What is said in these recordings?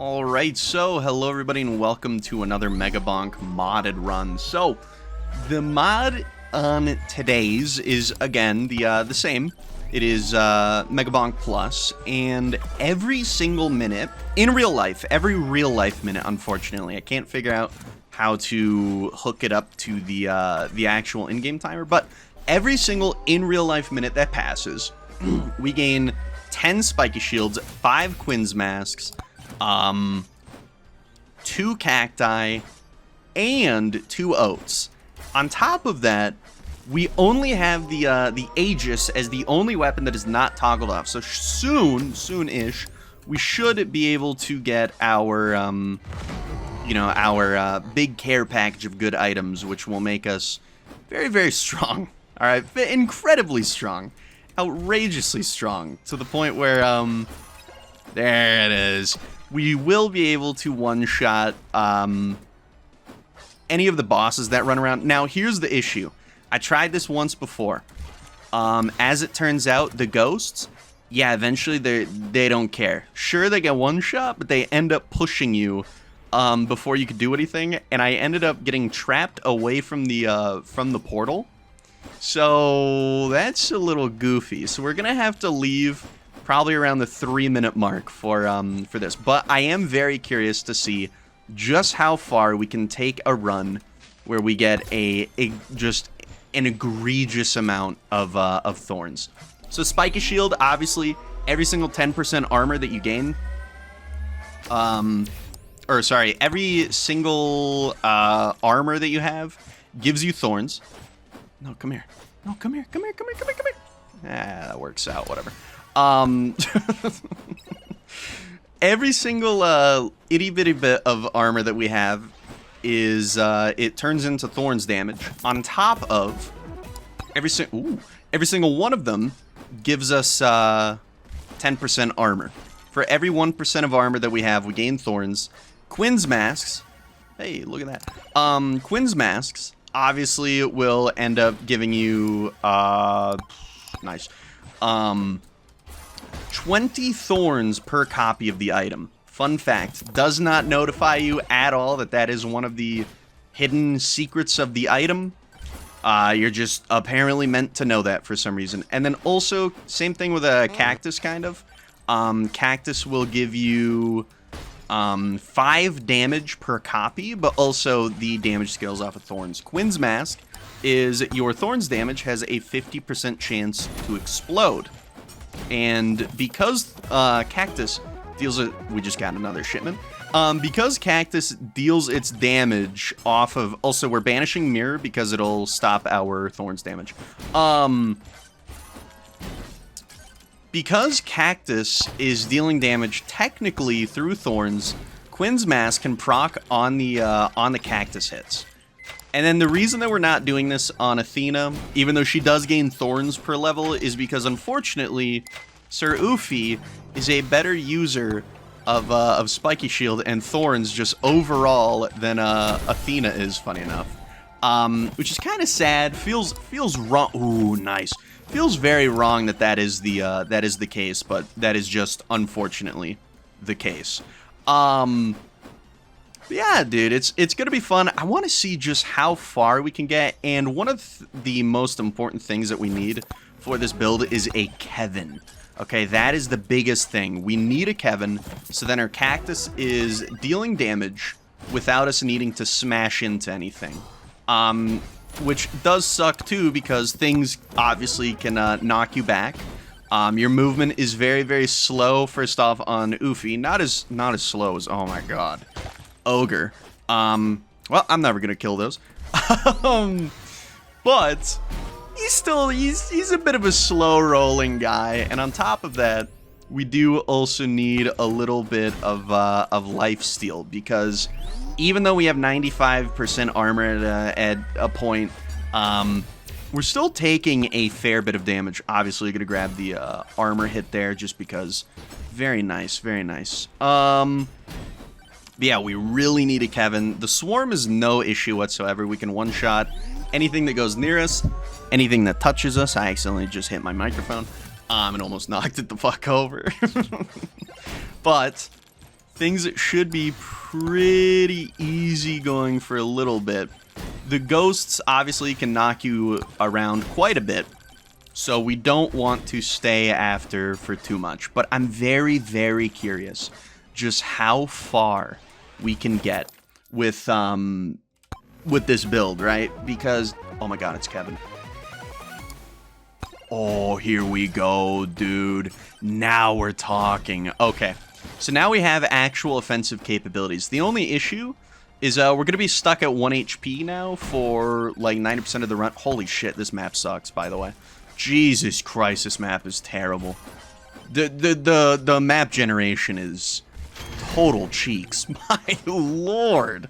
Alright, so hello everybody and welcome to another Megabonk modded run. So, the mod on today's is again the same. It is Megabonk Plus, and every single minute, in real life, every real life minute, unfortunately, I can't figure out how to hook it up to the actual in-game timer, but every single in real life minute that passes, we gain 10 Spiky Shields, 5 Quin's masks, 2 cacti, and 2 oats. On top of that, we only have the Aegis as the only weapon that is not toggled off. So soon-ish, we should be able to get our, our big care package of good items, which will make us very, very strong. All right, incredibly strong, outrageously strong, to the point where, there it is. We will be able to one-shot any of the bosses that run around. Now, here's the issue. I tried this once before. As it turns out, the ghosts, yeah, eventually they don't care. Sure, they get one shot, but they end up pushing you before you could do anything. And I ended up getting trapped away from the portal. So that's a little goofy. So we're gonna have to leave probably around the 3-minute mark for this. But I am very curious to see just how far we can take a run where we get just an egregious amount of thorns. So Spiky Shield, obviously, every single 10% armor that you gain, every single armor that you have gives you thorns. No, come here. No, come here. Ah, that works out, whatever. Every single itty-bitty bit of armor that we have is it turns into thorns damage. On top of every single one of them gives us 10% armor. For every 1% of armor that we have, we gain thorns. Quin's masks, hey, look at that. Quin's masks obviously will end up giving you nice 20 thorns per copy of the item. Fun fact, does not notify you at all that is one of the hidden secrets of the item. You're just apparently meant to know that for some reason. And then also, same thing with a cactus, kind of. Cactus will give you 5 damage per copy, but also the damage scales off of thorns. Quin's mask is your thorns damage has a 50% chance to explode. And because Cactus deals it, we just got another shipment. Because Cactus deals its damage off of, also we're banishing Mirror because it'll stop our Thorns damage. Because Cactus is dealing damage technically through Thorns, Quin's mask can proc on the Cactus hits. And then the reason that we're not doing this on Athena, even though she does gain thorns per level, is because unfortunately, Sir Oofie is a better user of Spiky Shield and thorns just overall than Athena is, funny enough. Which is kind of sad. Feels wrong. Ooh, nice. Feels very wrong that is the case, but that is just unfortunately the case. Yeah, dude, it's gonna be fun. I want to see just how far we can get, and one of the most important things that we need for this build is a Kevin. Okay, that is the biggest thing. We need a Kevin, so then our Cactus is dealing damage without us needing to smash into anything. Which does suck too, because things obviously can knock you back. Your movement is very, very slow, first off, on Oofie. Not as slow as, oh my god, Ogre. Well, I'm never gonna kill those. But he's a bit of a slow rolling guy, and on top of that, we do also need a little bit of lifesteal, because even though we have 95% armor at a point, we're still taking a fair bit of damage. Obviously, you're gonna grab the armor hit there just because. Very nice, very nice. But yeah, we really need a Kevin. The swarm is no issue whatsoever. We can one-shot anything that goes near us, anything that touches us. I accidentally just hit my microphone and almost knocked it the fuck over. But things that should be pretty easy going for a little bit. The ghosts obviously can knock you around quite a bit, so we don't want to stay after for too much. But I'm very, very curious just how far we can get with this build, right? Because, oh my god, it's Kevin. Oh, here we go, dude. Now we're talking. Okay, so now we have actual offensive capabilities. The only issue is we're going to be stuck at 1 HP now for like 90% of the run. Holy shit, this map sucks, by the way. Jesus Christ, this map is terrible. The map generation is total cheeks. My lord.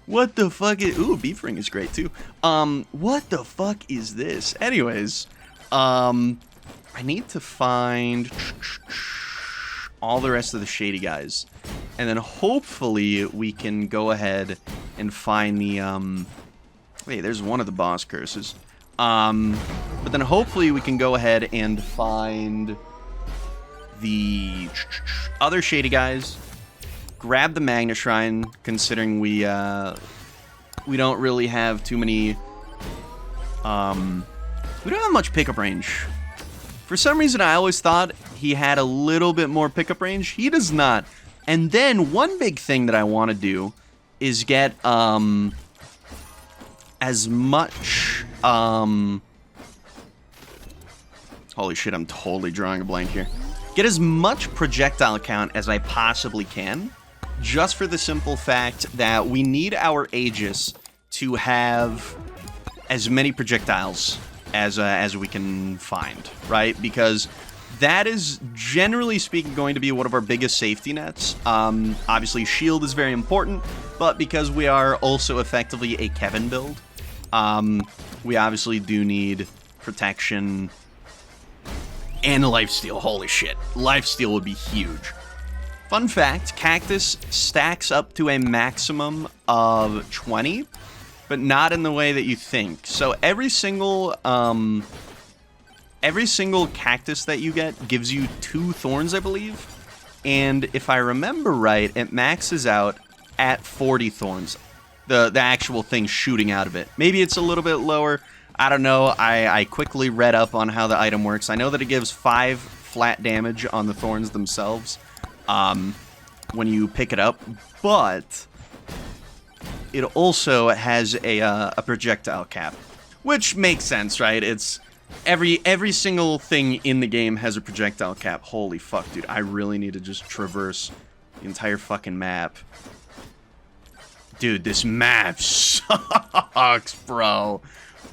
What the fuck is... Ooh, Beef Ring is great, too. What the fuck is this? Anyways, I need to find all the rest of the shady guys. And then hopefully we can go ahead and find the, wait, there's one of the boss curses. But then hopefully we can go ahead and find the other shady guys. Grab the Magna Shrine, considering we don't really have too many, we don't have much pickup range. For some reason, I always thought he had a little bit more pickup range. He does not. And then one big thing that I want to do is get as much holy shit, I'm totally drawing a blank here. Get as much projectile count as I possibly can, just for the simple fact that we need our Aegis to have as many projectiles as we can find, right? Because that is, generally speaking, going to be one of our biggest safety nets. Obviously, shield is very important, but because we are also effectively a Kevin build, we obviously do need protection and lifesteal. Holy shit. Lifesteal would be huge. Fun fact, Cactus stacks up to a maximum of 20, but not in the way that you think. So every single cactus that you get gives you 2 thorns, I believe. And if I remember right, it maxes out at 40 thorns. The actual thing shooting out of it. Maybe it's a little bit lower. I don't know. I quickly read up on how the item works. I know that it gives 5 flat damage on the thorns themselves when you pick it up. But it also has a projectile cap. Which makes sense, right? It's... Every single thing in the game has a projectile cap. Holy fuck, dude. I really need to just traverse the entire fucking map. Dude, this map sucks, bro.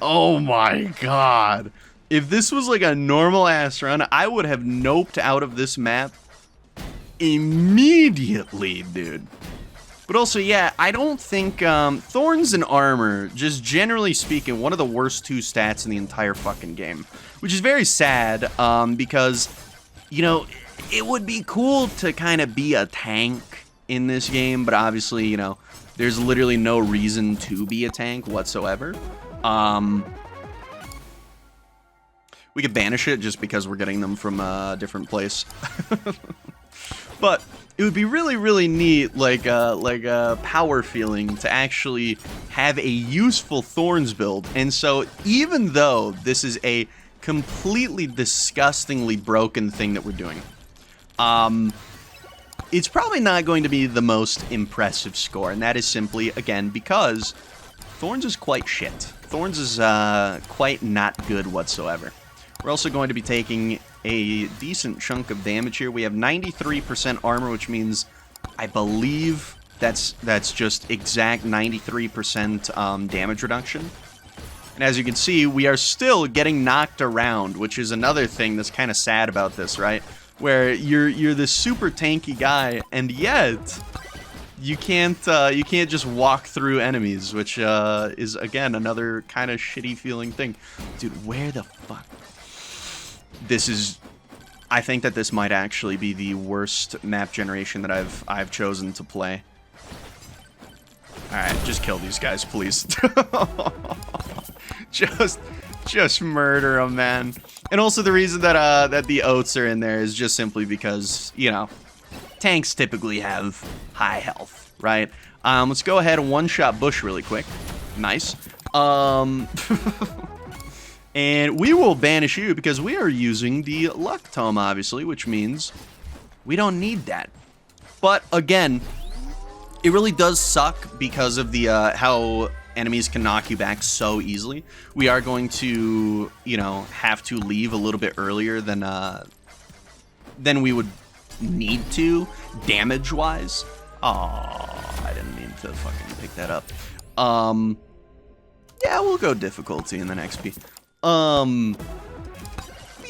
Oh my god. If this was like a normal-ass run, I would have noped out of this map immediately, dude. But also, yeah, I don't think Thorns and Armor, just generally speaking, one of the worst 2 stats in the entire fucking game. Which is very sad, because, you know, it would be cool to kind of be a tank in this game, but obviously, you know, there's literally no reason to be a tank whatsoever. We could banish it just because we're getting them from a different place. But it would be really, really neat, like a power feeling to actually have a useful Thorns build. And so even though this is a completely disgustingly broken thing that we're doing, it's probably not going to be the most impressive score. And that is simply, again, because Thorns is quite shit. Thorns is quite not good whatsoever. We're also going to be taking a decent chunk of damage here. We have 93% armor, which means I believe that's just exact 93% damage reduction. And as you can see, we are still getting knocked around, which is another thing that's kind of sad about this, right? Where you're this super tanky guy, and yet you can't just walk through enemies, which is again another kind of shitty feeling thing. Dude, where the fuck? This is... I think that this might actually be the worst map generation that I've chosen to play. Alright, just kill these guys, please. just murder them, man. And also the reason that that the Oats are in there is just simply because, you know, tanks typically have high health, right? Let's go ahead and one-shot Bush really quick. Nice. And we will banish you because we are using the Luck Tome, obviously, which means we don't need that. But, again, it really does suck because of the how enemies can knock you back so easily. We are going to, you know, have to leave a little bit earlier than we would need to, damage-wise. Oh, I didn't mean to fucking pick that up. Yeah, we'll go difficulty in the next XP.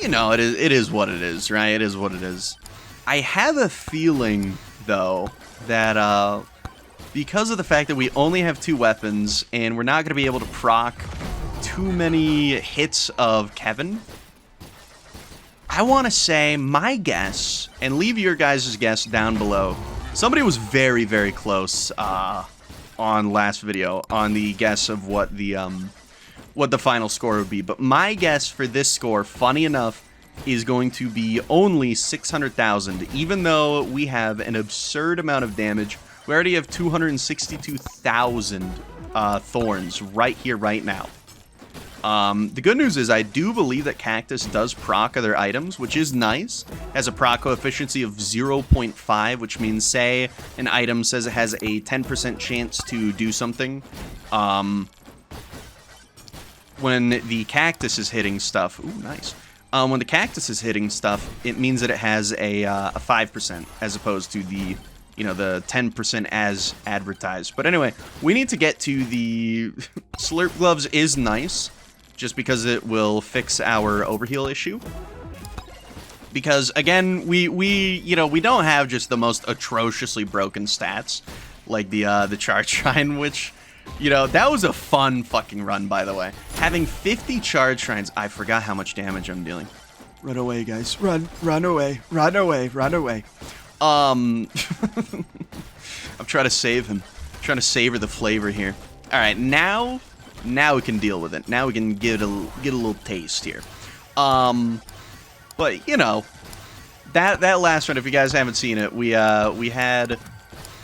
You know, it is what it is, right? It is what it is. I have a feeling, though, that because of the fact that we only have 2 weapons and we're not going to be able to proc too many hits of Kevin, I want to say my guess, and leave your guys' guess down below. Somebody was very, very close on last video on the guess of what the final score would be. But my guess for this score, funny enough, is going to be only 600,000, even though we have an absurd amount of damage. We already have 262,000 thorns right here, right now. The good news is I do believe that Cactus does proc other items, which is nice. Has a proc coefficiency of 0.5, which means, say, an item says it has a 10% chance to do something. When the Cactus is hitting stuff... Ooh, nice. When the Cactus is hitting stuff, it means that it has a 5% as opposed to the, you know, the 10% as advertised. But anyway, we need to get to the... Slurp Gloves is nice, just because it will fix our overheal issue. Because, again, we you know, we don't have just the most atrociously broken stats, like the Charge Shrine, which... You know, that was a fun fucking run, by the way. Having 50 charge shrines, I forgot how much damage I'm dealing. Run away, guys. Run away. Run away. Run away. I'm trying to save him. I'm trying to savor the flavor here. All right, now we can deal with it. Now we can get a little taste here. But you know, that last run, if you guys haven't seen it, we had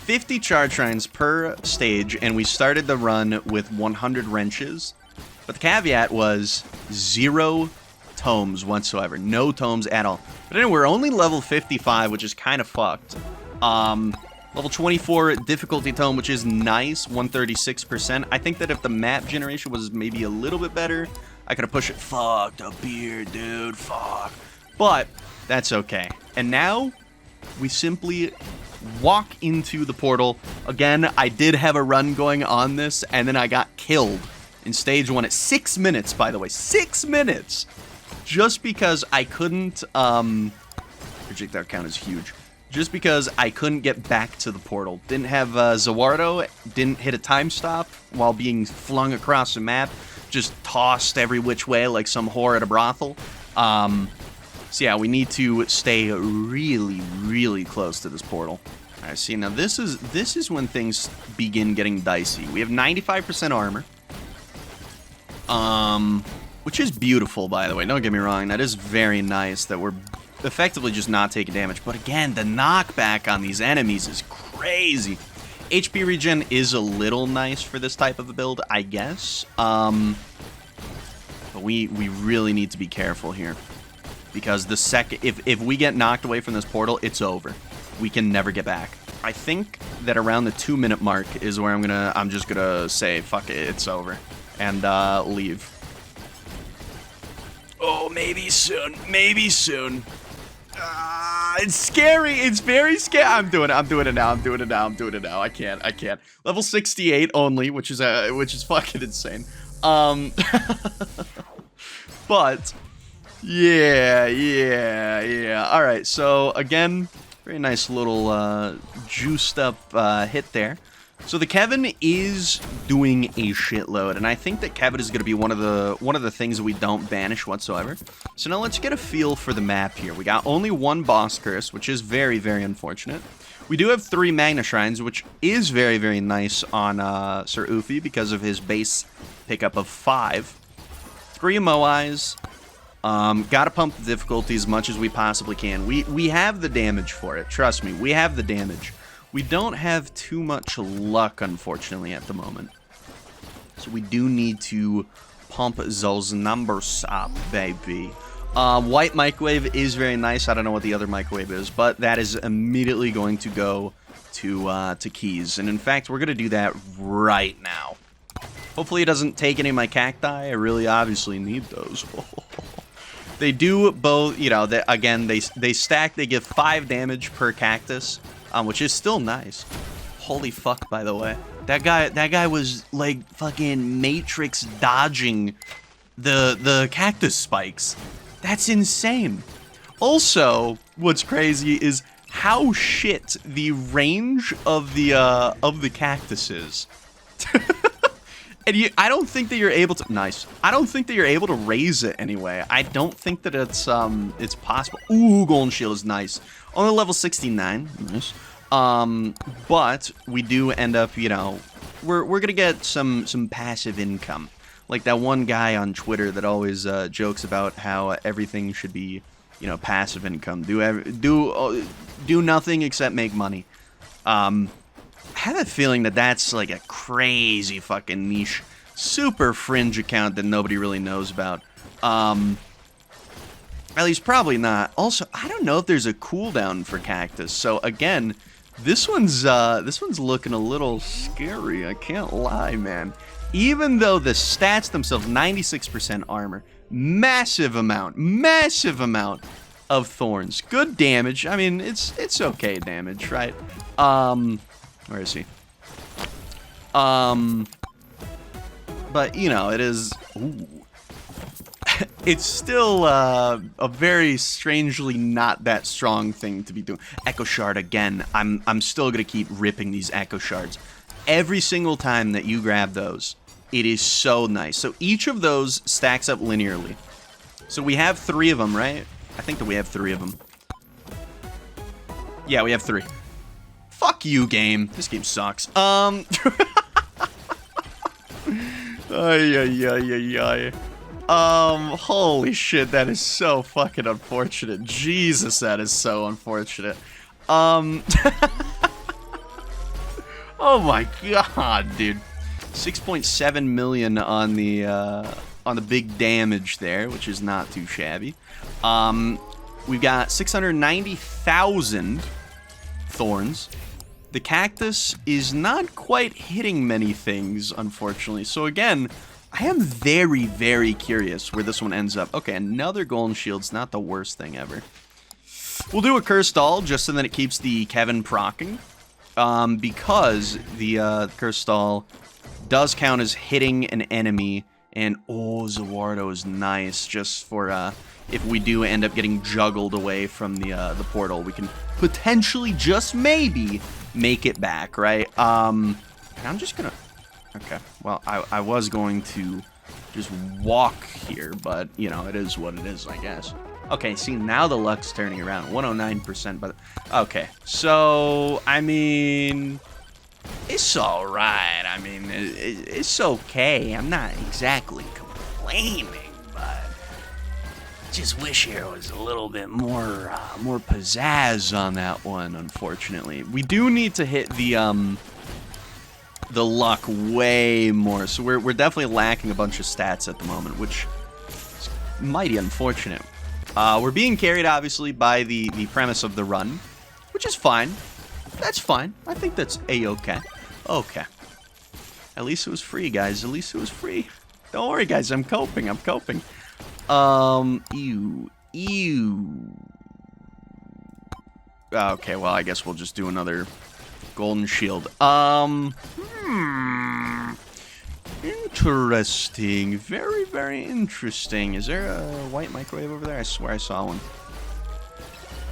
50 charge shrines per stage, and we started the run with 100 wrenches. But the caveat was 0 tomes whatsoever. No tomes at all. But anyway, we're only level 55, which is kind of fucked. Level 24 difficulty tome, which is nice, 136%. I think that if the map generation was maybe a little bit better, I could have pushed it. Fuck the beard, dude. Fuck. But that's okay. And now we simply walk into the portal. Again, I did have a run going on this, and then I got killed in stage 1 at 6 minutes, by the way. 6 minutes! Just because I couldn't, projectile count is huge. Just because I couldn't get back to the portal. Didn't have Zawardo, didn't hit a time stop while being flung across the map. Just tossed every which way like some whore at a brothel. So yeah, we need to stay really, really close to this portal. All right, see, now this is when things begin getting dicey. We have 95% armor, which is beautiful, by the way. Don't get me wrong, that is very nice that we're effectively just not taking damage. But again, the knockback on these enemies is crazy. HP regen is a little nice for this type of a build, I guess. But we really need to be careful here. Because the second, if we get knocked away from this portal, it's over. We can never get back. I think that around the 2-minute mark is where I'm just gonna say, fuck it, it's over. And leave. Oh, maybe soon. Maybe soon. It's scary. It's very scary. I'm doing it now. I can't. Level 68 only, which is fucking insane. But yeah. All right. So again, very nice little juiced up hit there. So the Kevin is doing a shitload, and I think that Kevin is going to be one of the things that we don't banish whatsoever. So now let's get a feel for the map here. We got only 1 boss curse, which is very, very unfortunate. We do have 3 Magna Shrines, which is very, very nice on Sir Oofie because of his base pickup of 5. 3 Moais, Gotta pump the difficulty as much as we possibly can. We have the damage for it. Trust me, we have the damage. We don't have too much luck, unfortunately, at the moment. So we do need to pump those numbers up, baby. White microwave is very nice. I don't know what the other microwave is, but that is immediately going to go to keys. And in fact, we're going to do that right now. Hopefully it doesn't take any of my cacti. I really obviously need those. They do both, you know, again, they stack. They give 5 damage per cactus, which is still nice. Holy fuck, by the way. That guy was, like, fucking Matrix dodging the cactus spikes. That's insane. Also, what's crazy is how shit the range of the cactus is. And I don't think that you're able to... Nice. I don't think that you're able to raise it anyway. I don't think that it's possible. Ooh, golden shield is nice. Only level 69. Nice. But we do end up, you know... We're gonna get some passive income. Like that one guy on Twitter that always jokes about how everything should be, you know, passive income. Do nothing except make money. I have a feeling that that's like a crazy fucking niche, super fringe account that nobody really knows about. At least probably not. Also, I don't know if there's a cooldown for Cactus. So again, this one's looking a little scary. I can't lie, man. Even though the stats themselves, 96% armor, massive amount of thorns, good damage. I mean, it's okay damage, right? Where is he? But, you know, it is... Ooh. It's still a very strangely not that strong thing to be doing. Echo Shard again. I'm still going to keep ripping these Echo Shards. Every single time that you grab those, it is so nice. So each of those stacks up linearly. So we have 3 of them, right? I think that we have 3 of them. Yeah, we have 3. Fuck you, game. This game sucks. Ay. Holy shit, that is so fucking unfortunate. Jesus, that is so unfortunate. Oh my god, dude. 6.7 million on the big damage there, which is not too shabby. We've got 690,000 thorns. The cactus is not quite hitting many things, unfortunately. So again, I am very, very curious where this one ends up. Okay, another golden shield's not the worst thing ever. We'll do a cursed doll just so that it keeps the Kevin procking. Because the cursed doll does count as hitting an enemy. And, oh, Zawardo is nice just for, if we do end up getting juggled away from the portal, we can potentially, just maybe, make it back, right? And I'm just gonna... Okay, well, I was going to just walk here, but, you know, it is what it is, I guess. Okay, see, now the luck's turning around. 109%, but... Okay, so, I mean... It's alright. I mean, it's okay. I'm not exactly complaining, but... Just wish there was a little bit more pizzazz on that one, unfortunately. We do need to hit the luck way more, so we're definitely lacking a bunch of stats at the moment, which is mighty unfortunate. We're being carried, obviously, by the premise of the run, which is fine. That's fine. I think that's a-okay. Okay. At least it was free, guys. At least it was free. Don't worry, guys. I'm coping. I'm coping. Ew. Okay, well, I guess we'll just do another golden shield. Interesting. Very, very interesting. Is there a white microwave over there? I swear I saw one.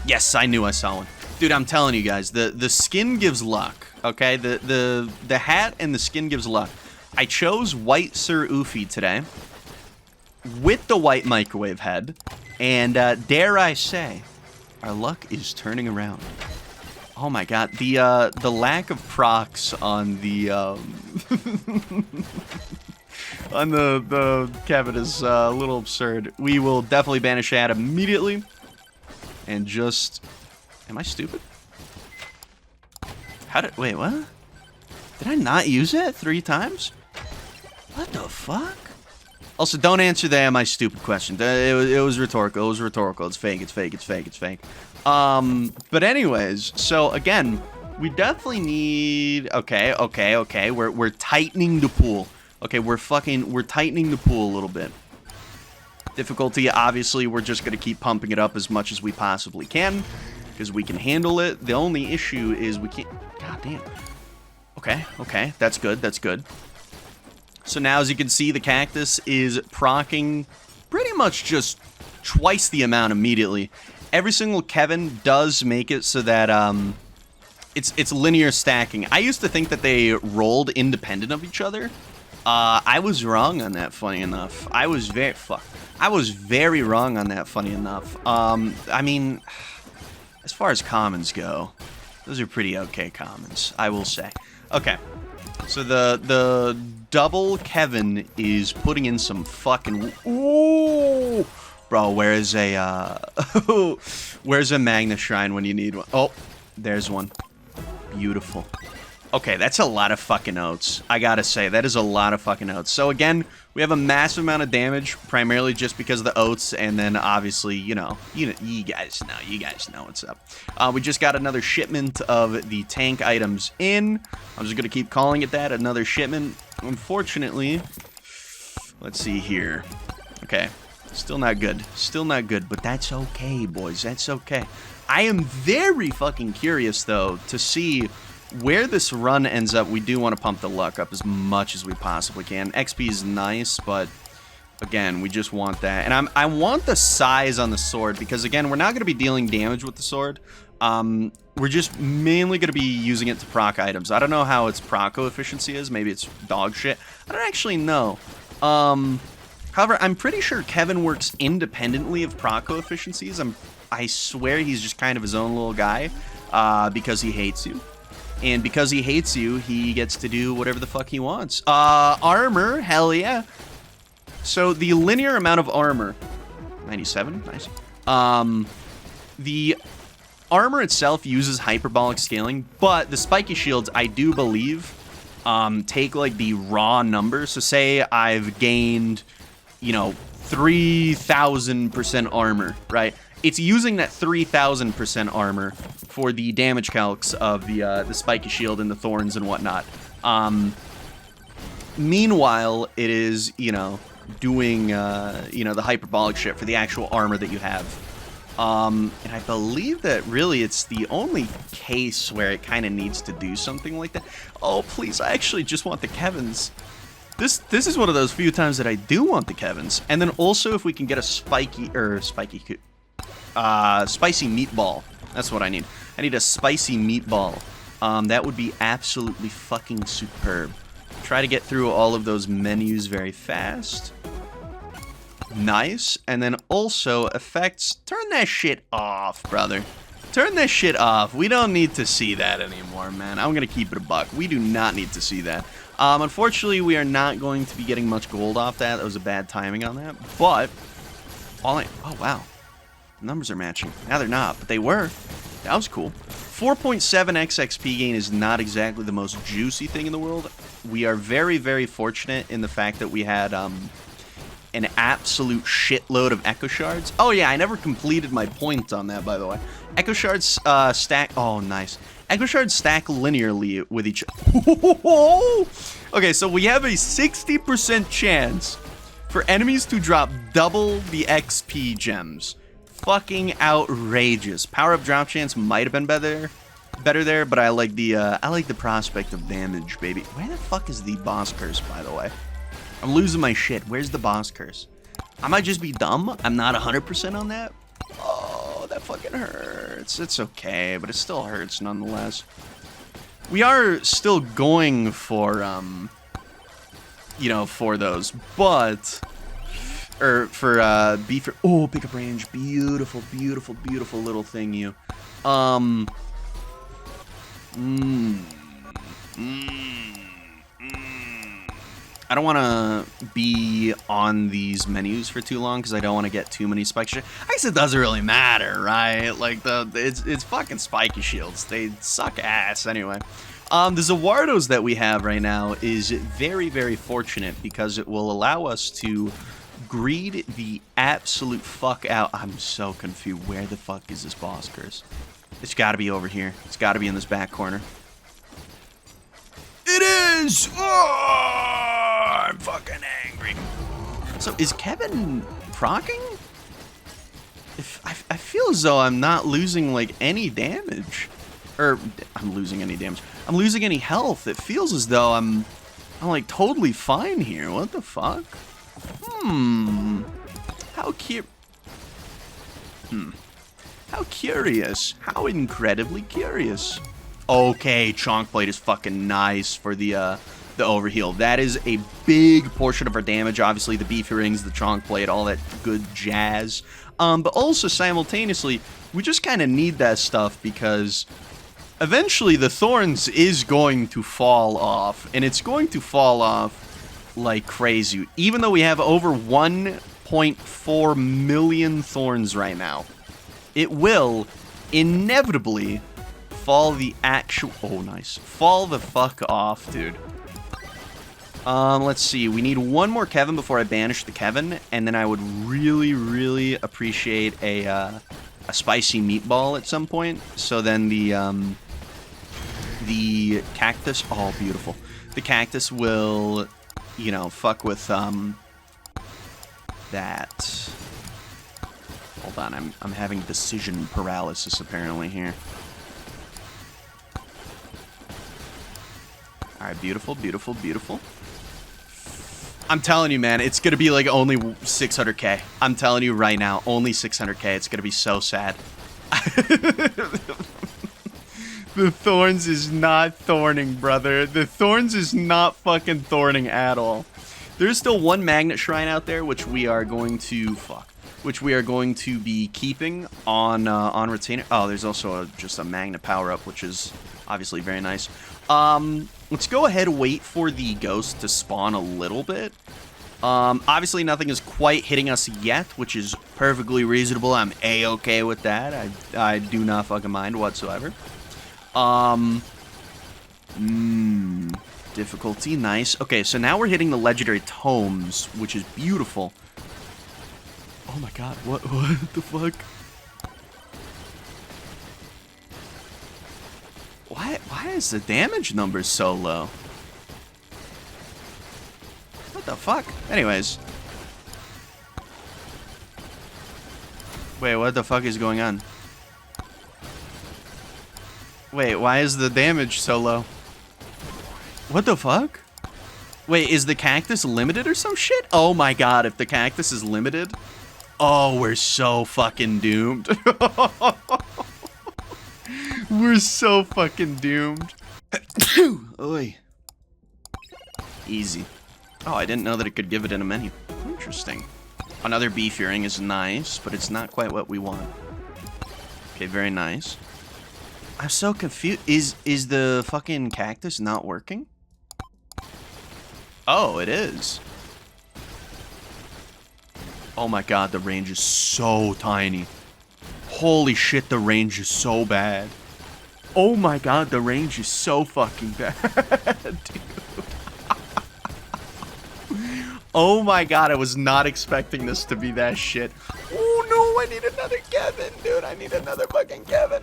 Yes, I knew I saw one. Dude, I'm telling you guys, the skin gives luck, okay? The hat and the skin gives luck. I chose white Sir Oofie today with the white microwave head, and dare I say, our luck is turning around. Oh my god, the lack of procs on the on the Kevin is a little absurd. We will definitely banish ad immediately. And just... Am I stupid? Wait, what? Did I not use it 3 times? What the fuck? Also, don't answer the am I stupid question. It was rhetorical. It was rhetorical. It's fake. It's fake. It's fake. It's fake. But anyways, so again, we definitely need... Okay. We're tightening the pool. Okay, we're tightening the pool a little bit. Difficulty, obviously, we're just going to keep pumping it up as much as we possibly can, because we can handle it. The only issue is we can't... God damn. Okay, that's good, that's good. So now, as you can see, the Cactus is proccing pretty much just twice the amount immediately. Every single Kevin does make it so that, it's linear stacking. I used to think that they rolled independent of each other. I was wrong on that, funny enough. I was very wrong on that, funny enough. I mean, as far as commons go, those are pretty okay commons, I will say. Okay, so the double Kevin is putting in some fucking... Ooh! Bro, where's a Magna Shrine when you need one? Oh, there's one. Beautiful. Okay, that's a lot of fucking Oats. I gotta say, that is a lot of fucking Oats. So again, we have a massive amount of damage, primarily just because of the Oats, and then obviously, you guys know what's up. We just got another shipment of the tank items in. I'm just gonna keep calling it that, another shipment. Unfortunately, let's see here. Okay, still not good. Still not good, but that's okay, boys. That's okay. I am very fucking curious, though, to see where this run ends up. We do want to pump the luck up as much as we possibly can. XP is nice, but again, we just want that. And I want the size on the sword because, again, we're not going to be dealing damage with the sword. We're just mainly going to be using it to proc items. I don't know how its proc efficiency is. Maybe it's dog shit. I don't actually know. However, I'm pretty sure Kevin works independently of proc efficiencies. I swear he's just kind of his own little guy because he hates you. And because he hates you, he gets to do whatever the fuck he wants. Armor, hell yeah. So the linear amount of armor, 97, nice. The armor itself uses hyperbolic scaling, but the Spiky Shields, I do believe, take like the raw numbers. So say I've gained, 3,000% armor, right? It's using that 3,000% armor for the damage calcs of the Spiky Shield and the Thorns and whatnot. Meanwhile, it is, doing, the hyperbolic shit for the actual armor that you have. And I believe that really it's the only case where it kind of needs to do something like that. Oh, please, I actually just want the Kevins. This is one of those few times that I do want the Kevins. And then also if we can get a spicy meatball. That's what I need. I need a spicy meatball. That would be absolutely fucking superb. Try to get through all of those menus very fast. Nice. And then also effects. Turn that shit off, brother. Turn that shit off. We don't need to see that anymore, man. I'm going to keep it a buck. We do not need to see that. Unfortunately, we are not going to be getting much gold off that. That was a bad timing on that. But, oh, wow. The numbers are matching. Now they're not, but they were. That was cool. 4.7x XP gain is not exactly the most juicy thing in the world. We are very, very fortunate in the fact that we had an absolute shitload of Echo Shards. Oh, yeah, I never completed my point on that, by the way. Echo Shards stack... Oh, nice. Echo Shards stack linearly with each... Okay, so we have a 60% chance for enemies to drop double the XP gems. Fucking outrageous. Power-up drop chance might have been better there, but I like the prospect of damage, baby. Where the fuck is the boss curse, by the way? I'm losing my shit. Where's the boss curse? I might just be dumb. I'm not 100% on that. Oh, that fucking hurts. It's okay, but it still hurts nonetheless. We are still going for, for those, but... Or for, beef... Oh, pick up range. Beautiful, beautiful, beautiful little thing, you. I don't want to be on these menus for too long because I don't want to get too many Spiky Shields. I guess it doesn't really matter, right? Like, it's fucking Spiky Shields. They suck ass anyway. The Zawardos that we have right now is very, very fortunate because it will allow us to greed the absolute fuck out. I'm so confused. Where the fuck is this boss curse? It's got to be over here. It's got to be in this back corner. It is! Oh, I'm fucking angry. So, is Kevin procking? I feel as though I'm not losing, like, any damage. Or, I'm losing any damage. I'm losing any health. It feels as though I'm like, totally fine here. What the fuck? How How curious. How incredibly curious. Okay, Chonk Blade is fucking nice for the overheal. That is a big portion of our damage. Obviously, the beefy rings, the Chonk Blade, all that good jazz. But also, simultaneously, we just kind of need that stuff because eventually the Thorns is going to fall off. And it's going to fall off like crazy. Even though we have over 1.4 million Thorns right now, it will inevitably fall the actual... Oh, nice. Fall the fuck off, dude. Let's see. We need one more Kevin before I banish the Kevin, and then I would really, really appreciate a spicy meatball at some point. So then the Cactus... Oh, beautiful. The Cactus will, you know, fuck with, that... Hold on, I'm having decision paralysis apparently here. Alright, beautiful, beautiful, beautiful. I'm telling you, man, it's gonna be like only 600k. I'm telling you right now, only 600k. It's gonna be so sad. The Thorns is not thorning, brother. The Thorns is not fucking thorning at all. There's still one magnet shrine out there, which we are going to... Which we are going to be keeping on retainer. Oh, there's also just a magnet power-up, which is obviously very nice. Let's go ahead and wait for the ghost to spawn a little bit. Obviously, nothing is quite hitting us yet, which is perfectly reasonable. I'm A-okay with that. I do not fucking mind whatsoever. Difficulty, nice. Okay, so now we're hitting the legendary tomes, which is beautiful. Oh my god, what the fuck? Why is the damage number so low? What the fuck? Anyways. Wait, what the fuck is going on? Wait, why is the damage so low? What the fuck? Wait, is the Cactus limited or some shit? Oh my god, if the Cactus is limited... Oh, we're so fucking doomed. We're so fucking doomed. Oy. Easy. Oh, I didn't know that it could give it in a menu. Interesting. Another beef earring is nice, but it's not quite what we want. Okay, very nice. I'm so confused. Is the fucking Cactus not working? Oh, it is. Oh my god, the range is so tiny. Holy shit, the range is so bad. Oh my god, the range is so fucking bad, dude. Oh my god, I was not expecting this to be that shit. Oh no, I need another Kevin, dude. I need another fucking Kevin.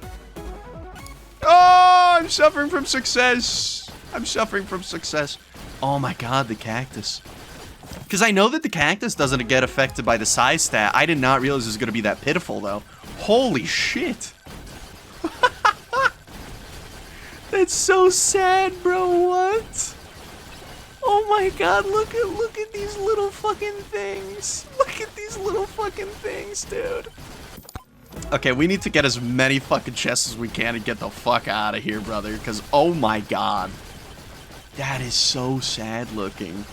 Oh, I'm suffering from success. I'm suffering from success. Oh my god, the Cactus. Because I know that the Cactus doesn't get affected by the size stat. I did not realize it was going to be that pitiful, though. Holy shit. That's so sad, bro. What? Oh my god, look at these little fucking things. Look at these little fucking things, dude. Okay, we need to get as many fucking chests as we can and get the fuck out of here, brother. Because, oh my god. That is so sad looking.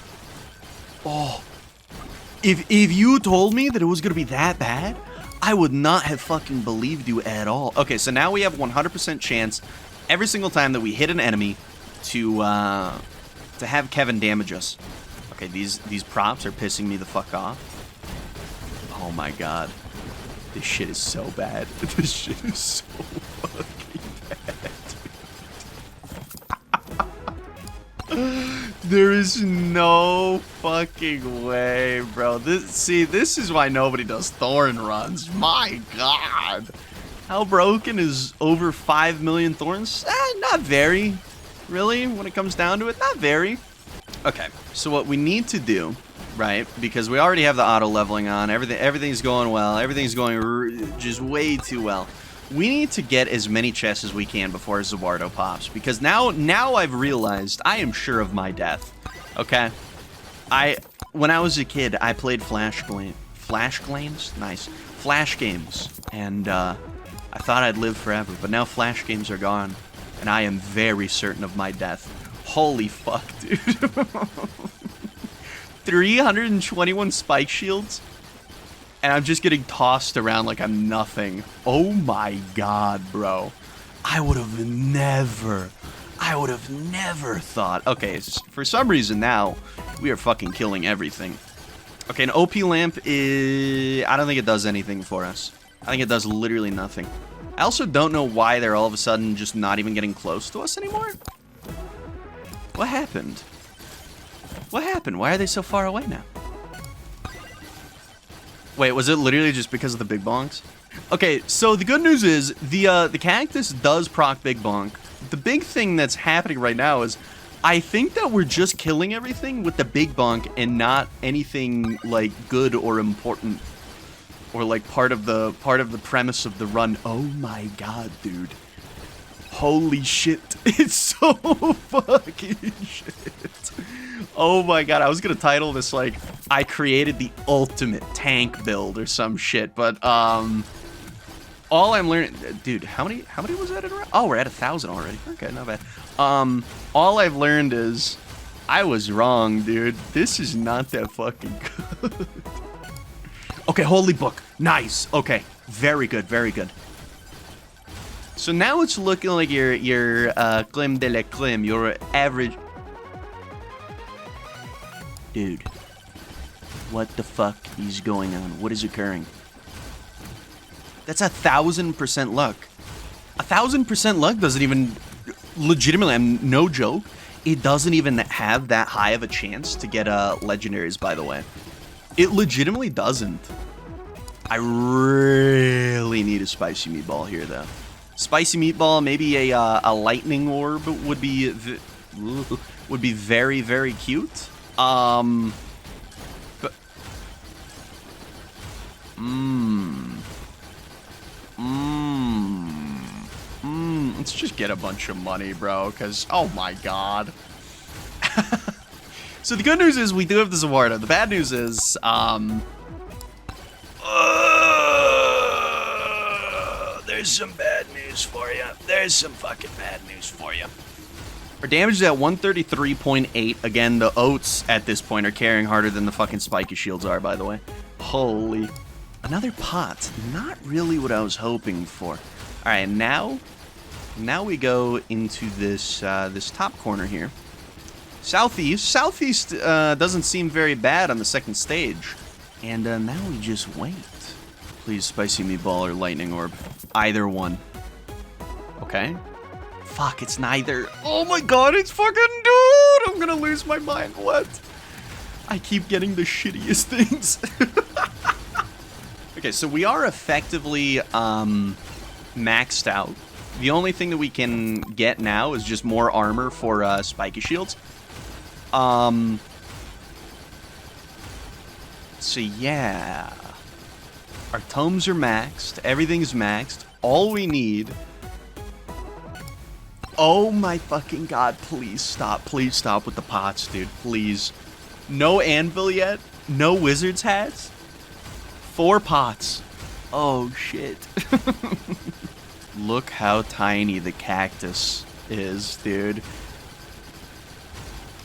Oh, if you told me that it was going to be that bad, I would not have fucking believed you at all. Okay, so now we have 100% chance every single time that we hit an enemy to have Kevin damage us. Okay, these props are pissing me the fuck off. Oh my god. This shit is so bad. This shit is so fucking bad. There is no fucking way, bro. This is why nobody does Thorn runs. My god. How broken is over 5 million Thorns? Not very. Really, when it comes down to it, not very. Okay, so what we need to do, right, because we already have the auto leveling on, everything's going well, everything's going just way too well. We need to get as many chests as we can before Zawardo pops, because now I've realized I am sure of my death. Okay, when I was a kid, I played Flash games, nice, Flash games, and I thought I'd live forever, but now Flash games are gone, and I am very certain of my death. Holy fuck, dude. 321 Spike Shields? And I'm just getting tossed around like I'm nothing. Oh my god, bro. I would have never thought. Okay, for some reason now, we are fucking killing everything. Okay, an OP lamp is... I don't think it does anything for us. I think it does literally nothing. I also don't know why they're all of a sudden just not even getting close to us anymore. What happened? What happened? Why are they so far away now? Wait, was it literally just because of the big bonks? Okay, so the good news is the Cactus does proc big bonk. The big thing that's happening right now is I think that we're just killing everything with the big bonk and not anything like good or important or like part of the premise of the run. Oh my god, dude. Holy shit. It's so fucking shit. Oh my god, I was gonna title this like I created the ultimate tank build or some shit, but all I'm learning, dude, how many was that in a row? Oh, we're at 1,000 already. Okay, not bad. All I've learned is I was wrong, dude. This is not that fucking good. Okay, holy book. Nice. Okay. Very good, very good. So now it's looking like your creme de la creme, your average. Dude, what the fuck is going on? What is occurring? That's 1,000% luck. 1,000% luck doesn't even, legitimately, I'm no joke, it doesn't even have that high of a chance to get legendaries, by the way. It legitimately doesn't. I really need a spicy meatball here, though. Spicy meatball, maybe a lightning orb would be very, very cute. But let's just get a bunch of money, bro, because oh my god. So the good news is we do have the Zawardo. The bad news is there's some bad news for you. There's some fucking bad news for you. Our damage is at 133.8. Again, the Oats at this point are carrying harder than the fucking Spiky Shields are, by the way. Holy. Another pot. Not really what I was hoping for. All right, now we go into this this top corner here. Southeast. Southeast doesn't seem very bad on the second stage. And now we just wait. Please, spicy meatball or lightning orb. Either one. Okay. Fuck, it's neither. Oh my god, it's fucking dude! I'm gonna lose my mind. What? I keep getting the shittiest things. Okay, so we are effectively maxed out. The only thing that we can get now is just more armor for Spiky Shields. So yeah. Our tomes are maxed. Everything's maxed. All we need... Oh my fucking god, please stop. Please stop with the pots, dude. Please. No anvil yet. No wizard's hats. 4 pots. Oh shit. Look how tiny the cactus is, dude.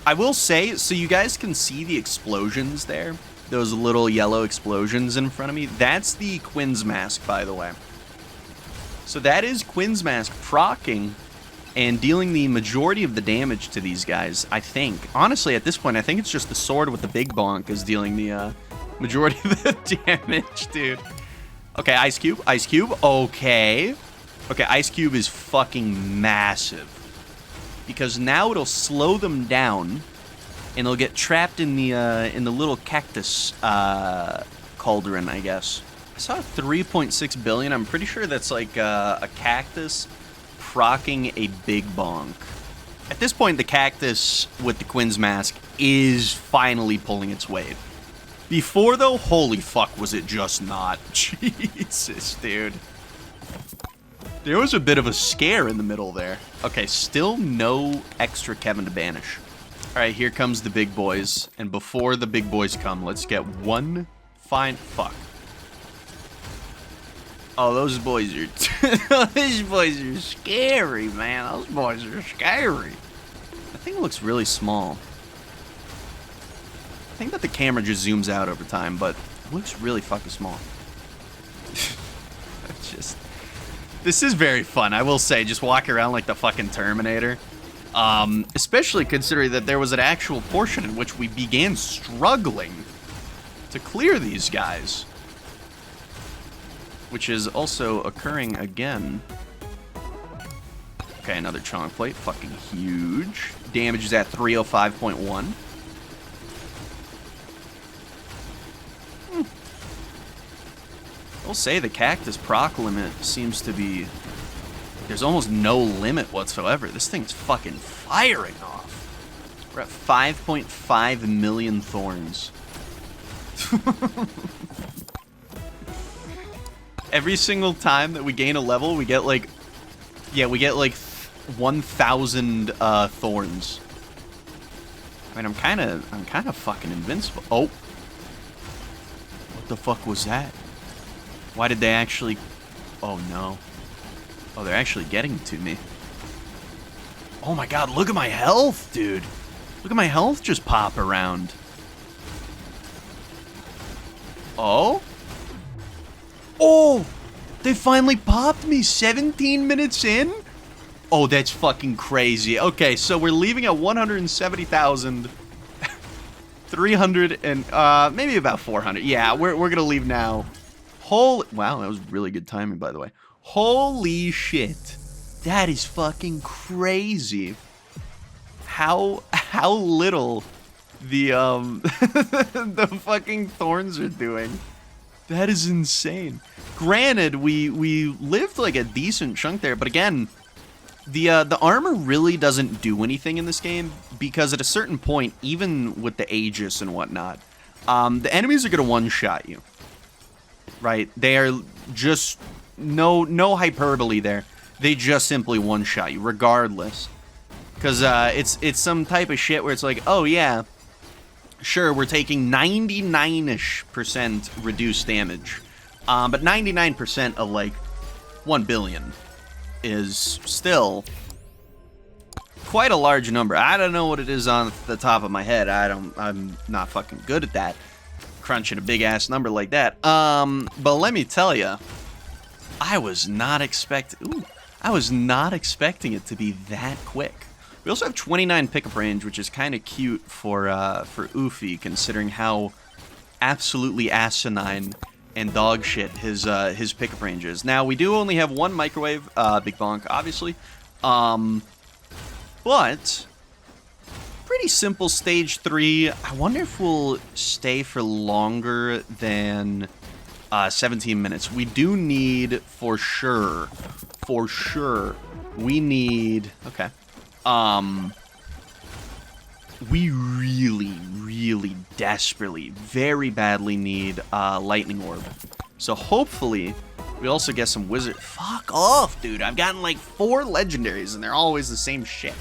I will say, so you guys can see the explosions there. Those little yellow explosions in front of me. That's the Quin's mask, by the way. So that is Quin's mask proccing and dealing the majority of the damage to these guys, I think. Honestly, at this point, I think it's just the sword with the big bonk is dealing the majority of the damage, dude. Okay, Ice Cube, Ice Cube, okay. Okay, Ice Cube is fucking massive. Because now it'll slow them down, and they'll get trapped in the little cactus cauldron, I guess. I saw 3.6 billion. I'm pretty sure that's like a cactus procking a big bonk. At this point, the cactus with the Quin's mask is finally pulling its weight. Before, though, holy fuck, was it just not. Jesus, dude. There was a bit of a scare in the middle there. Okay, still no extra Kevin to banish. All right, here comes the big boys. And before the big boys come, let's get one fine... Fuck. Oh, those boys are... those boys are scary, man. Those boys are scary. That thing looks really small. I think that the camera just zooms out over time, but it looks really fucking small. It's just... This is very fun, I will say. Just walk around like the fucking Terminator. Especially considering that there was an actual portion in which we began struggling to clear these guys. Which is also occurring again. Okay, another chunk plate. Fucking huge. Damage is at 305.1. I'll say the cactus proc limit seems to be... There's almost no limit whatsoever. This thing's fucking firing off. We're at 5.5 million thorns. Every single time that we gain a level, we get like... Yeah, we get like 1,000 thorns. I mean, I'm kind of fucking invincible. Oh. What the fuck was that? Why did they actually... Oh, no. Oh, they're actually getting to me. Oh, my God. Look at my health, dude. Look at my health just pop around. Oh? Oh! They finally popped me 17 minutes in? Oh, that's fucking crazy. Okay, so we're leaving at 170,000... 300 and... maybe about 400. Yeah, we're gonna leave now. Wow, that was really good timing, by the way. Holy shit. That is fucking crazy. How little the, the fucking thorns are doing. That is insane. Granted, we lived like a decent chunk there, but again, the armor really doesn't do anything in this game, because at a certain point, even with the Aegis and whatnot, the enemies are gonna one-shot you. Right, they are just no hyperbole there. They just simply one-shot you, regardless. Because it's some type of shit where it's like, oh yeah, sure, we're taking 99-ish% reduced damage, but 99% of like 1 billion is still quite a large number. I don't know what it is on the top of my head. I'm not fucking good at that. Crunching a big ass number like that. But let me tell you, I was not expecting it to be that quick. We also have 29 pickup range, which is kind of cute for Oofie, considering how absolutely asinine and dog shit his pickup range is. Now we do only have one microwave, big bonk, obviously, but. Pretty simple stage 3. I wonder if we'll stay for longer than 17 minutes. We do need, for sure, we need, okay. We really desperately, very badly need lightning orb. So hopefully we also get some wizard. Fuck off, dude. I've gotten like 4 legendaries and they're always the same shit.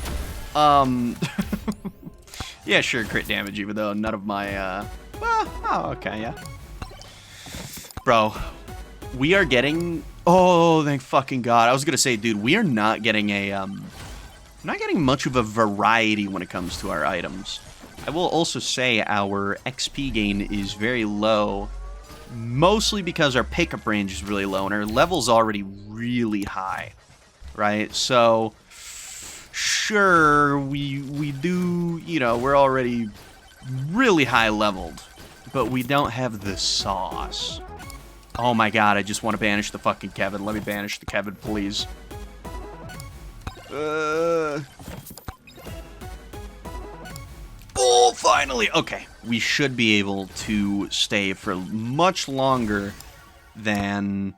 Yeah, sure, crit damage, even though none of my, well, oh, okay, yeah. Bro, we are getting, oh, thank fucking God. I was gonna say, dude, we are not getting a, not getting much of a variety when it comes to our items. I will also say our XP gain is very low, mostly because our pickup range is really low, and our level's already really high, right? So... Sure, we do, you know, we're already really high leveled, but we don't have the sauce. Oh my god, I just want to banish the fucking Kevin. Let me banish the Kevin, please. Oh, finally! Okay, we should be able to stay for much longer than...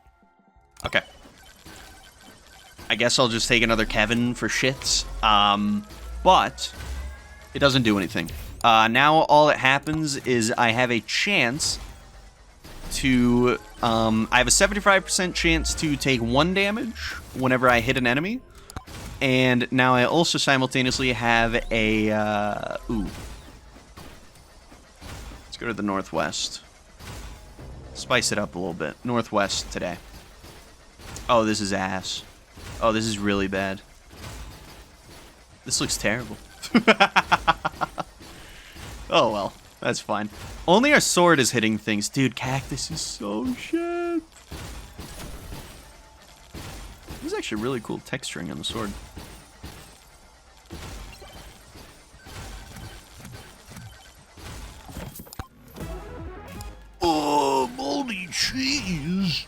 Okay. I guess I'll just take another Kevin for shits. But it doesn't do anything. Now all that happens is I have a chance to... I have a 75% chance to take 1 damage whenever I hit an enemy. And now I also simultaneously have a... Ooh. Let's go to the northwest. Spice it up a little bit. Northwest today. Oh, this is ass. Oh, this is really bad. This looks terrible. Oh, well. That's fine. Only our sword is hitting things. Dude, Cactus is so shit. This is actually really cool texturing on the sword. Oh, moldy cheese.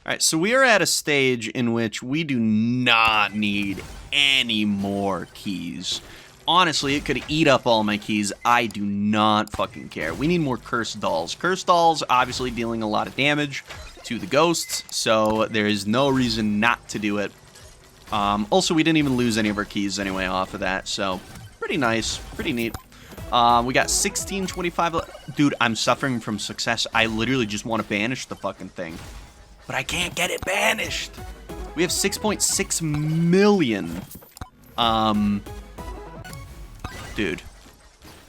Alright, so we are at a stage in which we do not need any more keys. Honestly, it could eat up all my keys. I do not fucking care. We need more cursed dolls. Cursed dolls, obviously dealing a lot of damage to the ghosts, so there is no reason not to do it. Also, we didn't even lose any of our keys anyway off of that, so pretty nice, pretty neat. We got 1625. Dude, I'm suffering from success. I literally just want to banish the fucking thing. But I can't get it banished. We have 6.6 million. Dude.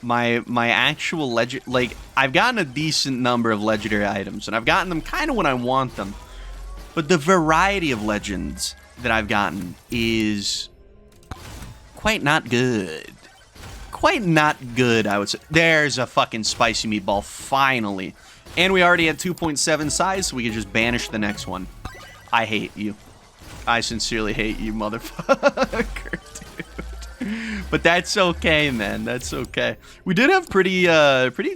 My actual like, I've gotten a decent number of legendary items, and I've gotten them kind of when I want them. But the variety of legends that I've gotten is quite not good. Quite not good, I would say. There's a fucking spicy meatball, finally. And we already had 2.7 size, so we could just banish the next one. I hate you. I sincerely hate you, motherfucker, dude. But that's okay, man. That's okay. We did have pretty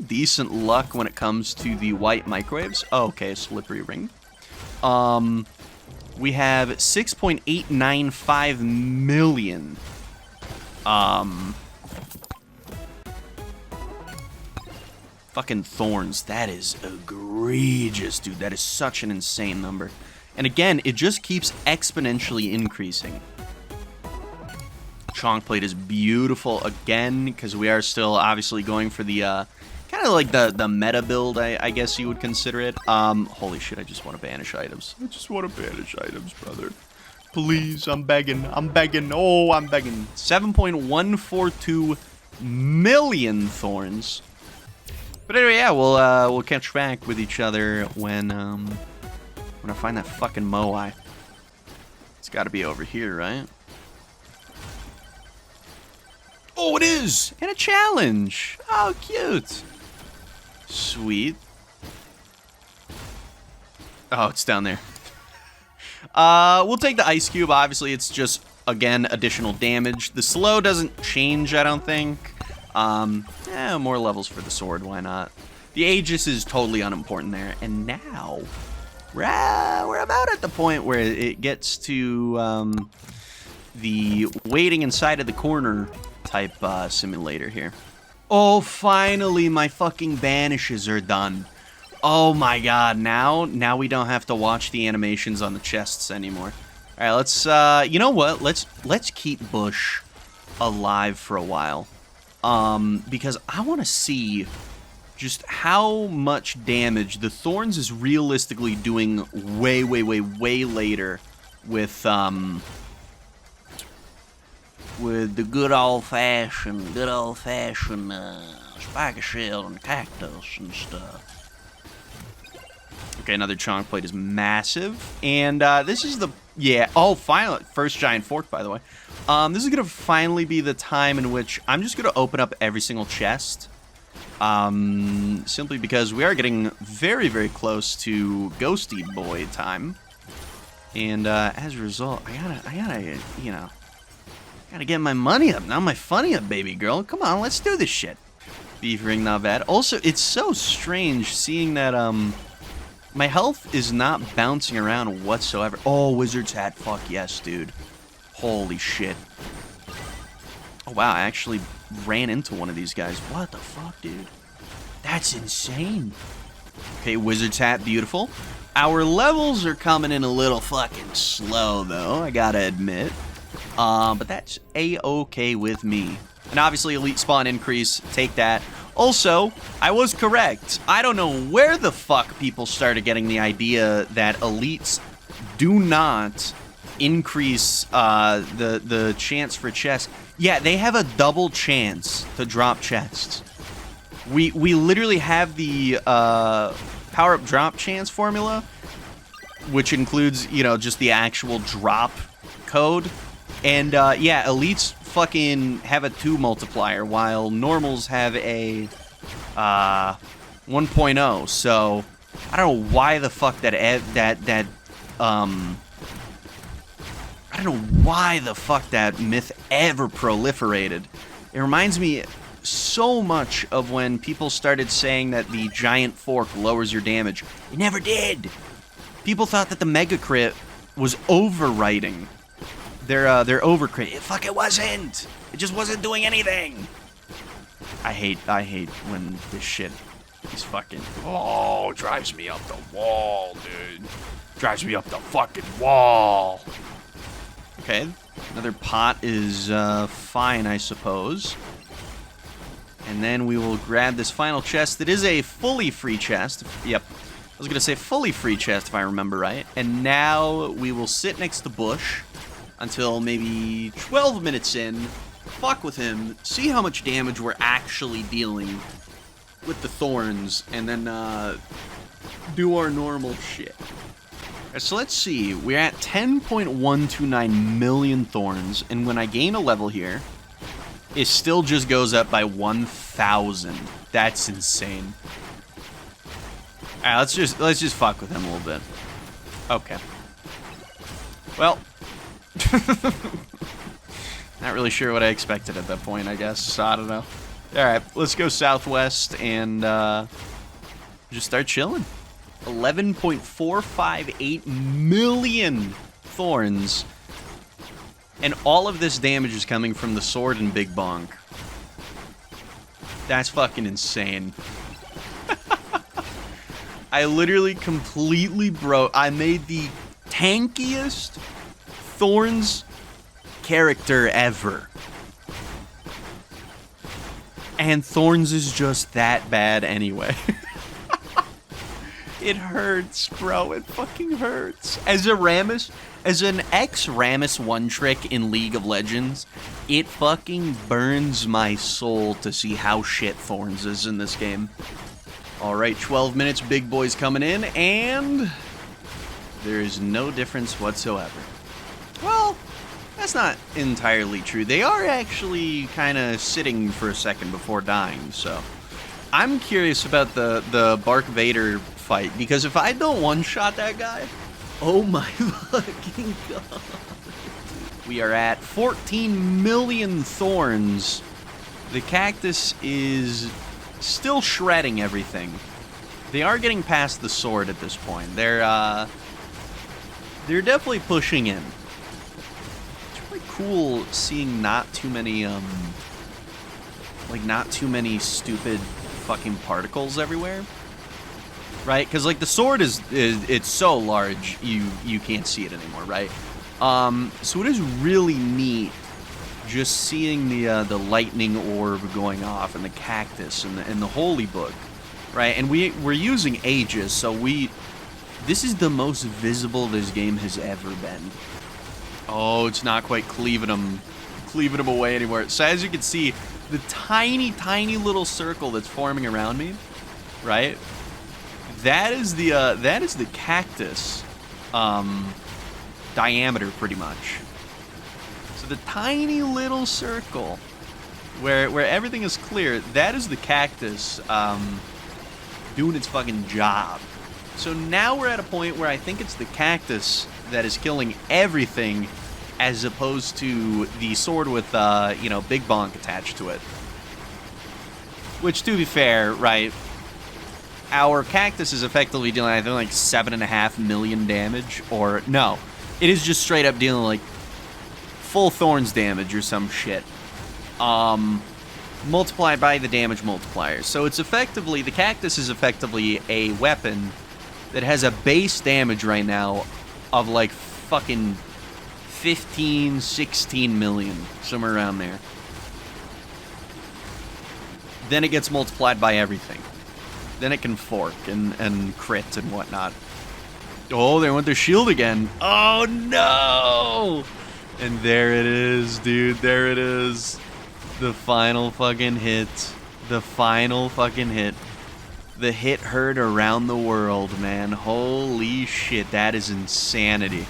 decent luck when it comes to the white microwaves. Oh, okay, slippery ring. We have 6.895 million. Fucking thorns. That is egregious, dude. That is such an insane number. And again, it just keeps exponentially increasing. Chonk plate is beautiful again, because we are still obviously going for the kind of like the meta build, I guess you would consider it. Holy shit, I just want to banish items. I just want to banish items, brother. Please, I'm begging. I'm begging. Oh, I'm begging. 7.142 million thorns. But anyway, yeah, we'll catch back with each other when I find that fucking Moai. It's got to be over here, right? Oh, it is! And a challenge! Oh, cute! Sweet. Oh, it's down there. We'll take the ice cube. Obviously, it's just, again, additional damage. The slow doesn't change, I don't think. More levels for the sword, why not? The Aegis is totally unimportant there. And now, we're about at the point where it gets to the waiting inside of the corner type simulator here. Oh, finally, my fucking banishes are done. Oh my god, now we don't have to watch the animations on the chests anymore. Alright, let's, you know what? Let's keep Bush alive for a while. Because I want to see just how much damage the Thorns is realistically doing way later with the good old-fashioned Spiky Shield and Cactus and stuff. Okay, another Chonk plate is massive. And this is the... Yeah, oh, finally. First giant fork, by the way. This is going to finally be the time in which I'm just going to open up every single chest. Simply because we are getting very, very close to Ghosty Boy time. And as a result, I gotta, you know, gotta get my money up. Now my funny up, baby girl. Come on, let's do this shit. Beef ring, not bad. Also, it's so strange seeing that, my health is not bouncing around whatsoever. Oh, Wizard's Hat. Fuck yes, dude. Holy shit. Oh, wow, I actually ran into one of these guys. What the fuck, dude? That's insane. Okay, Wizard's Hat, beautiful. Our levels are coming in a little fucking slow, though, I gotta admit. But that's A-okay with me. And obviously, elite spawn increase, take that. Also, I was correct. I don't know where the fuck people started getting the idea that elites do not increase the chance for chests. Yeah, they have a double chance to drop chests. We literally have the power-up drop chance formula, which includes, you know, just the actual drop code. And, yeah, elites fucking have a 2 multiplier, while normals have a 1.0. So, I don't know why the fuck I don't know why the fuck that myth ever proliferated. It reminds me so much of when people started saying that the giant fork lowers your damage. It never did. People thought that the mega crit was overwriting their overcrit. It wasn't. It just wasn't doing anything. I hate when this shit is fucking, oh, drives me up the wall, dude. Drives me up the fucking wall. Okay, another pot is fine, I suppose. And then we will grab this final chest. That is a fully free chest. Yep, I was gonna say fully free chest if I remember right. And now we will sit next to Bush until maybe 12 minutes in, fuck with him, see how much damage we're actually dealing with the thorns, and then do our normal shit. So let's see, we're at 10.129 million thorns, and when I gain a level here, it still just goes up by 1,000. That's insane. Alright, let's just fuck with him a little bit. Okay. Well, not really sure what I expected at that point, I guess. So, I don't know. Alright, let's go southwest and just start chilling. 11.458 million thorns. And all of this damage is coming from the sword and Big Bonk. That's fucking insane. I literally completely broke. I made the tankiest Thorns character ever. And Thorns is just that bad anyway. It hurts, bro. It fucking hurts. As a Rammus, as an ex-Rammus one-trick in League of Legends, it fucking burns my soul to see how shit Thorns is in this game. Alright, 12 minutes, big boys coming in, and there is no difference whatsoever. Well, that's not entirely true. They are actually kind of sitting for a second before dying, so I'm curious about the Bark Vader fight, because if I don't one-shot that guy, oh my fucking god. We are at 14 million thorns. The Cactus is still shredding everything. They are getting past the sword at this point. They're definitely pushing in. It's really cool seeing not too many not too many stupid fucking particles everywhere. Right? Because like the sword is it's so large you can't see it anymore, right? So it is really neat just seeing the lightning orb going off and the Cactus and the Holy Book, right? And we're using Aegis, so this is the most visible this game has ever been. Oh, it's not quite cleaving them away anymore. So as you can see, the tiny little circle that's forming around me, right? That is the Cactus diameter, pretty much. So the tiny little circle where everything is clear. That is the Cactus doing its fucking job. So now we're at a point where I think it's the Cactus that is killing everything, as opposed to the sword with, you know, Big Bonk attached to it. Which, to be fair, right, our Cactus is effectively dealing, I think, like 7.5 million damage, or, no, it is just straight up dealing, like, full Thorns damage or some shit. Multiplied by the damage multiplier. So it's effectively, the Cactus is effectively a weapon that has a base damage right now of, like, fucking 15, 16 million, somewhere around there. Then it gets multiplied by everything. Then it can fork and crit and whatnot. Oh, they went their shield again. Oh, no! And there it is, dude. There it is. The final fucking hit. The final fucking hit. The hit heard around the world, man. Holy shit, that is insanity.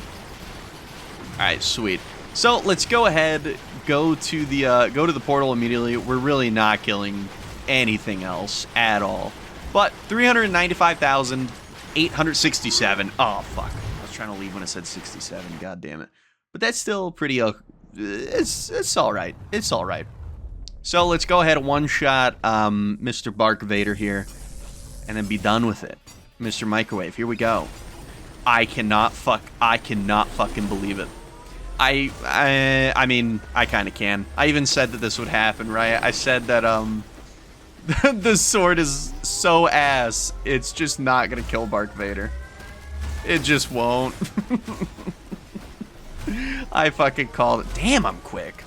Alright, sweet. So let's go ahead, go to the portal immediately. We're really not killing anything else at all. But 395,867. Oh fuck. I was trying to leave when it said 67, god damn it. But that's still pretty it's alright. It's alright. So let's go ahead and one-shot Mr. Bark Vader here, and then be done with it. Mr. Microwave, here we go. I cannot fucking believe it. I mean, I kind of can. I even said that this would happen, right? I said that the sword is so ass, it's just not gonna kill Bark Vader. It just won't. I fucking called it. Damn, I'm quick.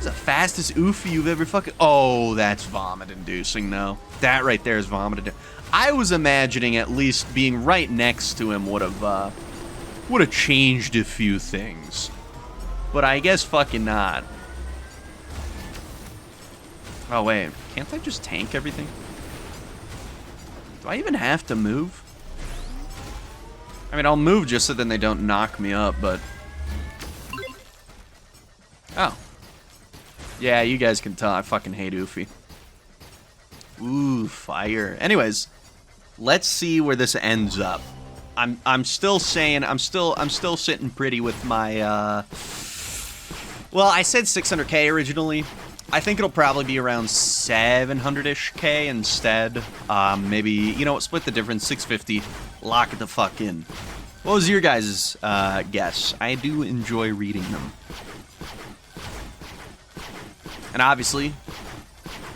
The fastest Oofie you've ever fucking... Oh, that's vomit-inducing, though. That right there is vomit-inducing. I was imagining at least being right next to him would have changed a few things. But I guess fucking not. Oh, wait. Can't I just tank everything? Do I even have to move? I mean, I'll move just so then they don't knock me up, but... Oh. Yeah, you guys can tell I fucking hate Oofie. Ooh, fire. Anyways, let's see where this ends up. I'm still saying I'm still sitting pretty with my well, I said 600k originally. I think it'll probably be around 700-ish K instead. Maybe, you know what, split the difference, 650. Lock it the fuck in. What was your guys' guess? I do enjoy reading them. And obviously,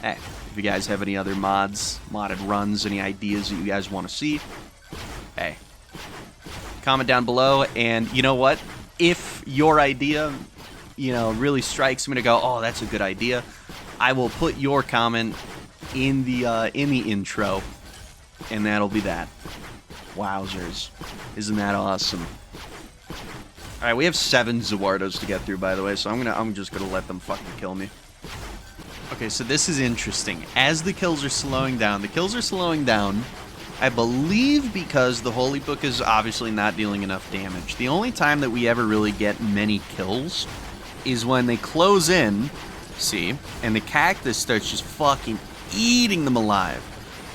hey, if you guys have any other modded runs, any ideas that you guys want to see, hey, comment down below. And you know what? If your idea, you know, really strikes me to go, oh, that's a good idea, I will put your comment in the intro, and that'll be that. Wowzers. Isn't that awesome? Alright, we have 7 Zawardos to get through, by the way, so I'm just gonna let them fucking kill me. Okay, so this is interesting. As the kills are slowing down, I believe because the Holy Book is obviously not dealing enough damage. The only time that we ever really get many kills is when they close in, see, and the Cactus starts just fucking eating them alive.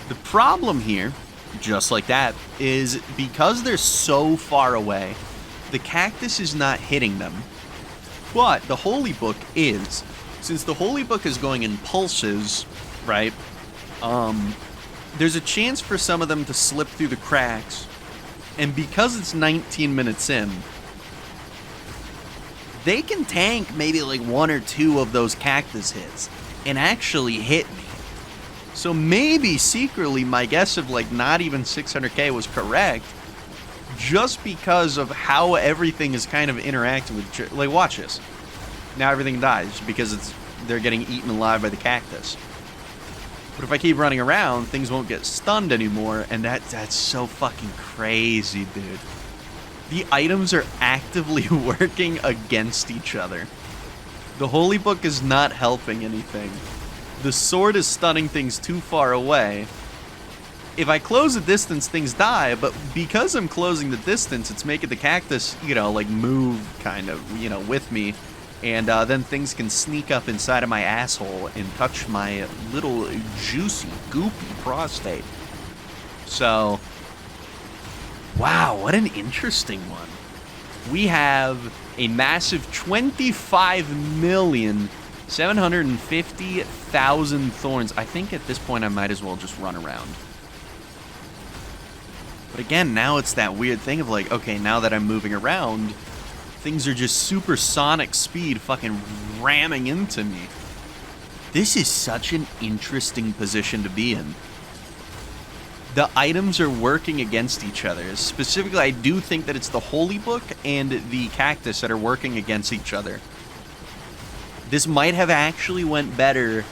The problem here, just like that, is because they're so far away, the Cactus is not hitting them, but the Holy Book is. Since the Holy Book is going in pulses, right, there's a chance for some of them to slip through the cracks, and because it's 19 minutes in, they can tank maybe like 1 or 2 of those Cactus hits and actually hit me. So maybe secretly my guess of like not even 600k was correct, just because of how everything is kind of interacting with, like, watch this. Now everything dies because they're getting eaten alive by the Cactus. But if I keep running around, things won't get stunned anymore, and that's so fucking crazy, dude. The items are actively working against each other. The Holy Book is not helping anything. The sword is stunning things too far away. If I close the distance, things die, but because I'm closing the distance, it's making the Cactus, you know, like move kind of, you know, with me. And then things can sneak up inside of my asshole and touch my little juicy, goopy prostate. So, wow, what an interesting one. We have a massive 25,750,000 thorns. I think at this point I might as well just run around. But again, now it's that weird thing of like, okay, now that I'm moving around, things are just supersonic speed fucking ramming into me. This is such an interesting position to be in. The items are working against each other. Specifically, I do think that it's the Holy Book and the Cactus that are working against each other. This might have actually went better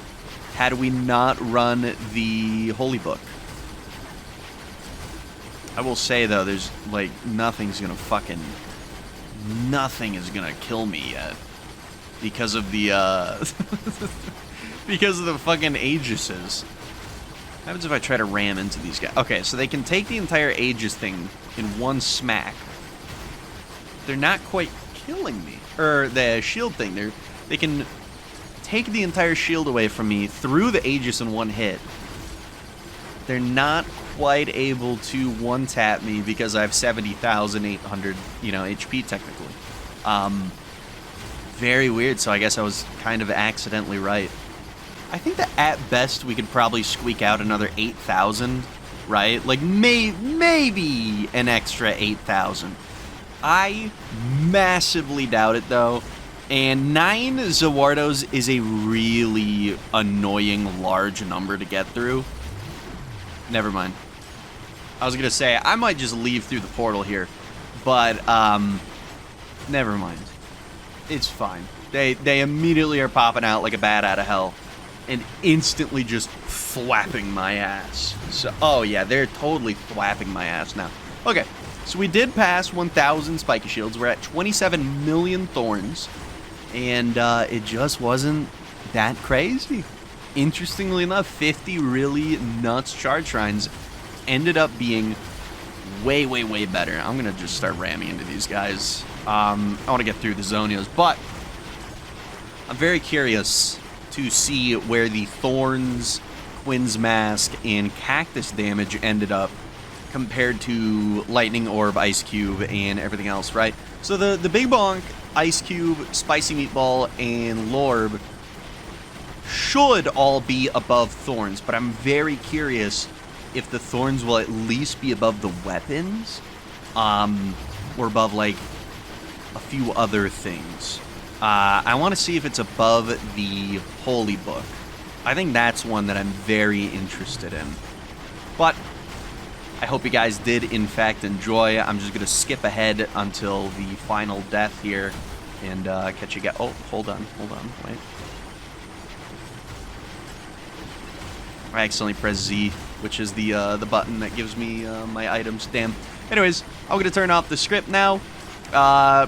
had we not run the Holy Book. I will say, though, there's, like, nothing is gonna kill me yet. Because of the, because of the fucking Aegises. What happens if I try to ram into these guys? Okay, so they can take the entire Aegis thing in one smack. They're not quite killing me. Or the shield thing. They can take the entire shield away from me through the Aegis in one hit. They're not quite able to one-tap me because I have 70,800, HP technically. Very weird, so I guess I was kind of accidentally right. I think that at best we could probably squeak out another 8,000, right? Like maybe an extra 8,000. I massively doubt it though. And 9 Zawardos is a really annoying large number to get through. Never mind. I was gonna say I might just leave through the portal here, but never mind. It's fine. They immediately are popping out like a bat out of hell. And instantly just thwapping my ass. So, oh yeah, they're totally thwapping my ass now. Okay, so we did pass 1,000 Spiky Shields. We're at 27 million Thorns. And it just wasn't that crazy. Interestingly enough, 50 really nuts charge shrines ended up being way, way, way better. I'm going to just start ramming into these guys. I want to get through the Zonios, but I'm very curious to see where the Thorns, Quin's Mask, and Cactus damage ended up compared to Lightning Orb, Ice Cube, and everything else, right? So the Big Bonk, Ice Cube, Spicy Meatball, and Lorb should all be above Thorns, but I'm very curious if the Thorns will at least be above the weapons, or above, like, a few other things. I want to see if it's above the Holy Book. I think that's one that I'm very interested in. But I hope you guys did, in fact, enjoy. I'm just going to skip ahead until the final death here and catch you guys. Oh, hold on, wait. I accidentally pressed Z, which is the button that gives me my items. Damn. Anyways, I'm going to turn off the script now.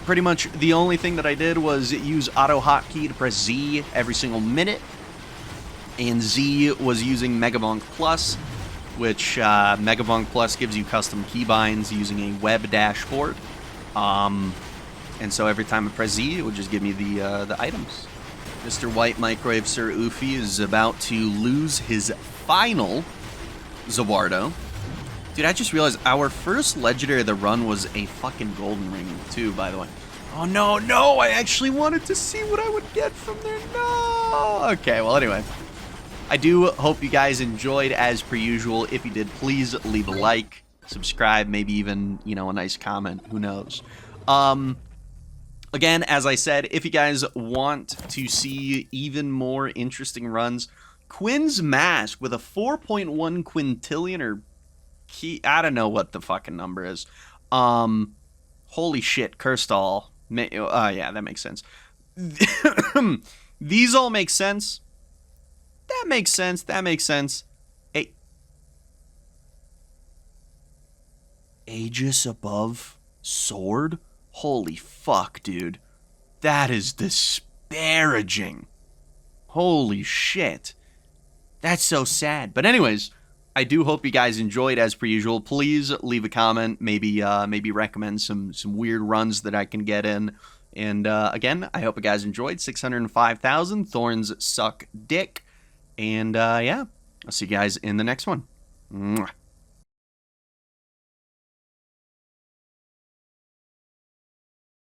Pretty much the only thing that I did was use auto hotkey to press Z every single minute. And Z was using Megabonk Plus, which Megabonk Plus gives you custom keybinds using a web dashboard. And so every time I press Z, it would just give me the items. Mr. White Microwave Sir Oofie is about to lose his final Zawardo. Dude, I just realized our first legendary of the run was a fucking golden ring, too, by the way. Oh, no, I actually wanted to see what I would get from there. No! Okay, well, anyway. I do hope you guys enjoyed, as per usual. If you did, please leave a like, subscribe, maybe even, a nice comment. Who knows? Again, as I said, if you guys want to see even more interesting runs, Quin's Mask with a 4.1 quintillion or I don't know what the fucking number is. Holy shit, cursed all. Yeah, that makes sense. These all make sense. That makes sense. Hey. Aegis above sword? Holy fuck, dude. That is disparaging. Holy shit. That's so sad. But anyways, I do hope you guys enjoyed, as per usual. Please leave a comment. Maybe recommend some weird runs that I can get in. And again, I hope you guys enjoyed. 605,000. Thorns suck dick. And yeah, I'll see you guys in the next one. Mwah.